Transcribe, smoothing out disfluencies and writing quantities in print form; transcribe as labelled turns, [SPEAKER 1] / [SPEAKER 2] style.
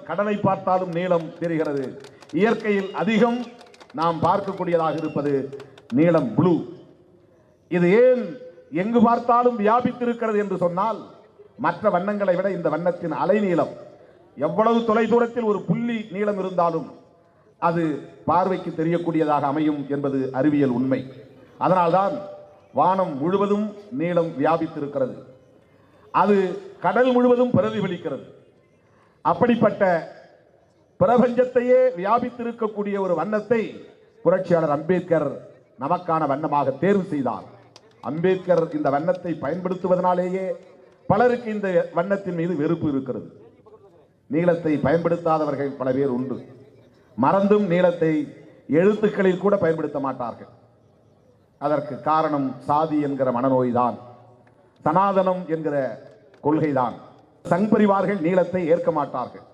[SPEAKER 1] கடலை பார்த்தாலும் நீலம் தெரிகிறது. இயற்கையில் அதிகம் நாம் பார்க்கக்கூடியதாக இருப்பது நீலம், ப்ளூ. இது ஏன் எங்கு பார்த்தாலும் வியாபித்திருக்கிறது என்று சொன்னால், மற்ற வண்ணங்களை விட இந்த வண்ணத்தின் அலைநீளம் எவ்வளவு தொலைதூரத்தில் ஒரு புள்ளி நீளம் இருந்தாலும் அது பார்வைக்கு தெரியக்கூடியதாக அமையும் என்பது அறிவியல் உண்மை. அதனால்தான் வானம் முழுவதும் நீளம் வியாபித்திருக்கிறது. அது கடல் முழுவதும் பிரதிபலிக்கிறது. அப்படிப்பட்ட பிரபஞ்சத்தையே வியாபித்திருக்கக்கூடிய ஒரு வண்ணத்தை புரட்சியாளர் அம்பேத்கர் நமக்கான வண்ணமாக தேர்வு செய்தார். அம்பேத்கர் இந்த வண்ணத்தை பயன்படுத்துவதனாலேயே பலருக்கு இந்த வண்ணத்தின் மீது வெறுப்பு இருக்கிறது. நீளத்தை பயன்படுத்தாதவர்கள் பல பேர் உண்டு. மறந்தும் நீளத்தை எழுத்துக்களில் கூட பயன்படுத்த மாட்டார்கள். அதற்கு காரணம் சாதி என்கிற மனநோய்தான், சனாதனம் என்கிற கொள்கைதான். சங் பரிவார்கள் நீளத்தை ஏற்க மாட்டார்கள்.